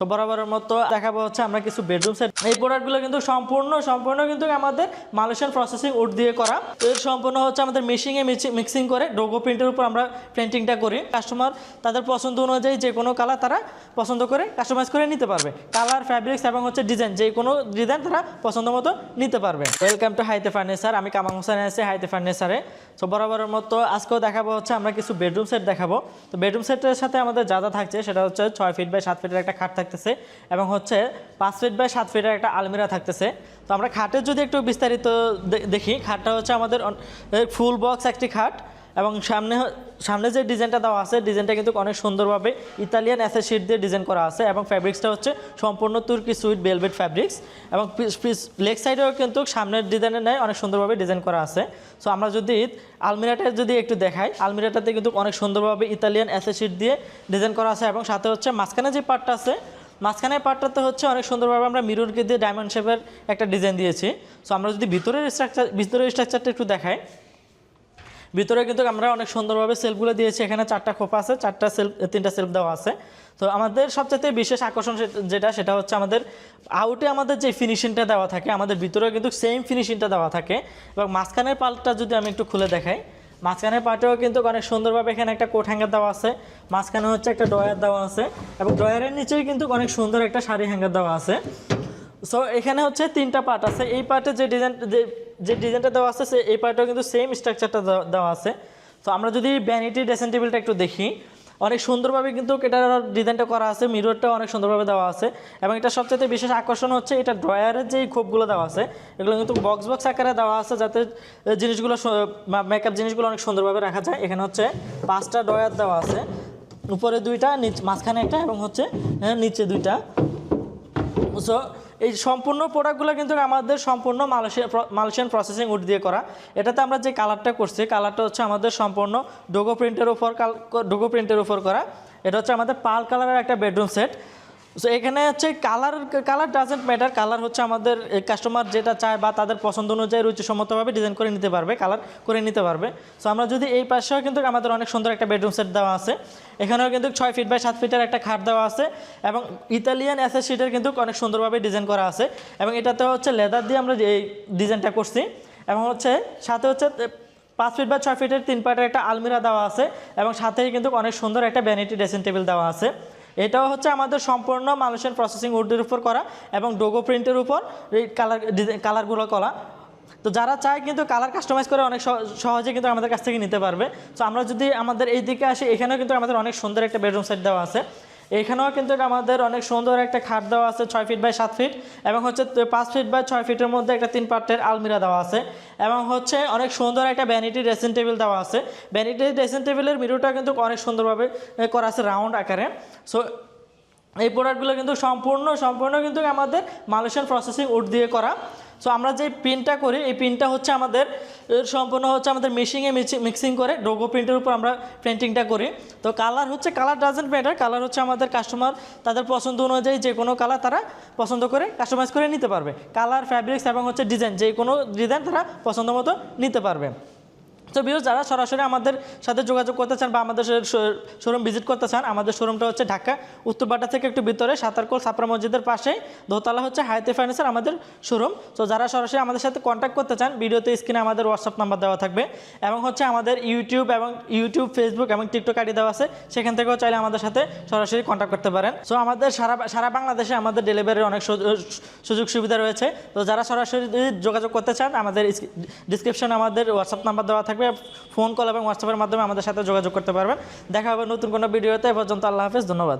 তো বরাবরের মতো দেখাবো হচ্ছে আমরা কিছু বেডরুম সেট। এই প্রোডাক্টগুলো কিন্তু সম্পূর্ণ কিন্তু আমাদের মালয়েশিয়ান প্রসেসিং উড দিয়ে করা। এর সম্পূর্ণ হচ্ছে আমাদের মেশিনে মিক্সিং করে ডোগো প্রিন্টের উপর আমরা প্রিন্টিংটা করি। কাস্টমার তাদের পছন্দ অনুযায়ী যে কোনো কালার তারা পছন্দ করে কাস্টমাইজ করে নিতে পারবে। কালার, ফ্যাব্রিক্স এবং হচ্ছে ডিজাইন, যে কোনো ডিজাইন তারা পছন্দ মতো নিতে পারবে। ওয়েলকাম টু হাইতে ফার্নিচার। আমি কামাল হোসেন আছি হাইতে ফার্নিচারে। তো বরাবরের মতো আজকেও দেখাবো হচ্ছে আমরা কিছু বেডরুম সেট দেখাবো। তো বেডরুম সেটের সাথে আমাদের যা যা থাকছে সেটা হচ্ছে 6 ফিট বাই 7 ফিটের একটা খাট থাকতেছে এবং হচ্ছে 5 ফিট বাই 7 ফিটের একটা আলমিরা থাকতেছে। তো আমরা খাটের যদি একটু বিস্তারিত দেখি, খাটটা হচ্ছে আমাদের ফুল বক্স একটি খাট এবং সামনে যে ডিজাইনটা দেওয়া আছে ডিজাইনটা কিন্তু অনেক সুন্দরভাবে ইতালিয়ান অ্যাসেস শিট দিয়ে ডিজাইন করা আছে এবং ফ্যাব্রিক্সটা হচ্ছে সম্পূর্ণ তুর্কি সুইট ভেলভেট ফ্যাব্রিক্স এবং লেগ সাইডেও কিন্তু সামনের ডিজাইনের নেয় অনেক সুন্দরভাবে ডিজাইন করা আছে। সো আমরা যদি আলমিরাটা যদি একটু দেখাই, আলমিরাটাতে কিন্তু অনেক সুন্দরভাবে ইতালিয়ান অ্যাসেস শিট দিয়ে ডিজাইন করা আছে এবং সাথে হচ্ছে মাঝখানে যে পার্টটা আছে, মাঝখানের পার্টটাতে হচ্ছে অনেক সুন্দরভাবে আমরা মিররকে দিয়ে ডায়মন্ড শেপের একটা ডিজাইন দিয়েছি। সো আমরা যদি ভিতরের স্ট্রাকচারটা একটু দেখাই, ভিতরে কিন্তু আমরা অনেক সুন্দরভাবে সেলফগুলো দিয়েছি। এখানে 4টা খোপা আছে, 3টা সেলফ দেওয়া আছে। তো আমাদের সবচেয়ে বিশেষ আকর্ষণ সেটা হচ্ছে আমাদের আউটে আমাদের যে ফিনিশিংটা দেওয়া থাকে, আমাদের ভিতরেও কিন্তু সেম ফিনিশিংটা দেওয়া থাকে। এবং মাঝখানের পার্টটা যদি আমি একটু খুলে দেখাই, মাঝখানের পার্টেও কিন্তু অনেক সুন্দরভাবে এখানে একটা কোট হ্যাঙ্গার দেওয়া আছে, মাঝখানে হচ্ছে একটা ড্রয়ার দেওয়া আছে এবং ড্রয়ারের নিচেই কিন্তু অনেক সুন্দর একটা শাড়ি হ্যাঙ্গার দেওয়া আছে। সো এখানে হচ্ছে 3টা পার্ট আছে। এই পার্টে যে ডিজাইনটা দেওয়া আছে এই পার্টেও কিন্তু সেম স্ট্রাকচারটা দেওয়া আছে। তো আমরা যদি ভ্যানিটি ড্রেসিং টেবিলটা একটু দেখি, অনেক সুন্দরভাবে কিন্তু এটার ডিজাইনটা করা আছে, মিররটাও অনেক সুন্দরভাবে দেওয়া আছে এবং এটা সবচেয়ে বিশেষ আকর্ষণ হচ্ছে এটা ড্রয়ারের যেই খোপগুলো দেওয়া আছে এগুলো কিন্তু বক্স আকারে দেওয়া আছে, যাতে জিনিসগুলো মেকআপ জিনিসগুলো অনেক সুন্দরভাবে রাখা যায়। এখানে হচ্ছে 5টা ড্রয়ার দেওয়া আছে, উপরে 2টা, মাঝখানে একটা এবং হচ্ছে নিচে 2টা। সো এই সম্পূর্ণ প্রোডাক্টগুলো কিন্তু আমাদের সম্পূর্ণ মালয়েশিয়ান প্রসেসিং উড দিয়ে করা। এটাতে আমরা যে কালারটা করছি, কালারটা হচ্ছে আমাদের সম্পূর্ণ ডোগো প্রিন্টের উপর করা। এটা হচ্ছে আমাদের পাল কালারের একটা বেডরুম সেট। সো এখানে হচ্ছে কালার ডাজেন্ট ম্যাটার, কালার হচ্ছে আমাদের কাস্টমার যেটা চায় বা তাদের পছন্দ অনুযায়ী রুচিসম্মতভাবে ডিজাইন করে নিতে পারবে, কালার করে নিতে পারবে। সো আমরা যদি এই পাশেও কিন্তু আমাদের অনেক সুন্দর একটা বেডরুম সেট দেওয়া আছে। এখানেও কিন্তু 6 ফিট বাই 7 ফিটের একটা খাট দেওয়া আছে এবং ইতালিয়ান অ্যাসেস শিটের কিন্তু অনেক সুন্দরভাবে ডিজাইন করা আছে এবং এটাতে হচ্ছে লেদার দিয়ে আমরা এই ডিজাইনটা করছি এবং হচ্ছে সাথে হচ্ছে 5 ফিট বা 6 ফিটের 3 পার্টের একটা আলমিরা দেওয়া আছে এবং সাথেই কিন্তু অনেক সুন্দর একটা ভ্যানিটি ড্রেসিং টেবিল দেওয়া আছে। এটাও হচ্ছে আমাদের সম্পূর্ণ মালয়েশিয়ান প্রসেসিং উডের উপর করা এবং ডোগো প্রিন্টের উপর এই কালারগুলো করা। তো যারা চায় কিন্তু কালার কাস্টমাইজ করে অনেক সহজে কিন্তু আমাদের কাছ থেকে নিতে পারবে। তো আমরা যদি আমাদের এই দিকে আসি, এখানেও কিন্তু আমাদের অনেক সুন্দর একটা বেডরুম সেট দেওয়া আছে। এখানেও কিন্তু আমাদের অনেক সুন্দর একটা খাট দেওয়া আছে 6 ফিট বাই 7 ফিট এবং হচ্ছে 5 ফিট বাই 6 ফিটের মধ্যে একটা 3 পার্টের আলমিরা দেওয়া আছে এবং হচ্ছে অনেক সুন্দর একটা ভ্যানিটি ড্রেসিং টেবিল দেওয়া আছে। ভ্যানিটি ড্রেসিং টেবিলের মিররটা কিন্তু অনেক সুন্দরভাবে করা আছে রাউন্ড আকারে। সো এই প্রোডাক্টগুলো কিন্তু সম্পূর্ণ কিন্তু আমাদের মালয়েশিয়ান প্রসেসিং উড দিয়ে করা। সো আমরা যে প্রিন্টটা করি এই প্রিন্টটা হচ্ছে আমাদের সম্পূর্ণ হচ্ছে আমাদের মেশিনে মিক্সিং করে ডোগো প্রিন্টের উপর আমরা প্রিন্টিংটা করি। তো কালার ডাজেন্ট ম্যাটার, কালার হচ্ছে আমাদের কাস্টমার তাদের পছন্দ অনুযায়ী যে কোনো কালার তারা পছন্দ করে কাস্টমাইজ করে নিতে পারবে। কালার, ফ্যাব্রিক্স এবং হচ্ছে ডিজাইন, যে কোনো ডিজাইন তারা পছন্দ মতো নিতে পারবে। তো ভিউয়ার্স, যারা সরাসরি আমাদের সাথে যোগাযোগ করতে চান বা আমাদের শোরুম ভিজিট করতে চান, আমাদের শোরুমটা হচ্ছে ঢাকা উত্তরবাড্ডা থেকে একটু ভিতরে সাতারকোল ছাপড়া মসজিদের পাশেই, দোতলা হচ্ছে হায়াতে ফার্নিচার আমাদের শোরুম। তো যারা সরাসরি আমাদের সাথে কন্ট্যাক্ট করতে চান, ভিডিওতে স্ক্রিনে আমাদের হোয়াটসঅ্যাপ নাম্বার দেওয়া থাকবে এবং হচ্ছে আমাদের ইউটিউব, ফেসবুক এবং টিকটক আইডি দেওয়া আছে, সেখান থেকেও চাইলে আমাদের সাথে সরাসরি কন্ট্যাক্ট করতে পারেন। সো আমাদের সারা বাংলাদেশে আমাদের ডেলিভারির অনেক সুযোগ সুবিধা রয়েছে। তো যারা সরাসরি যোগাযোগ করতে চান, আমাদের ডিসক্রিপশনে আমাদের হোয়াটসঅ্যাপ নাম্বার দেওয়া থাকবে, ফোন কল এবং হোয়াটসঅ্যাপের মাধ্যমে আমাদের সাথে যোগাযোগ করতে পারবেন। দেখা হবে নতুন কোনো ভিডিওতে। এ পর্যন্ত আল্লাহ হাফেজ, ধন্যবাদ।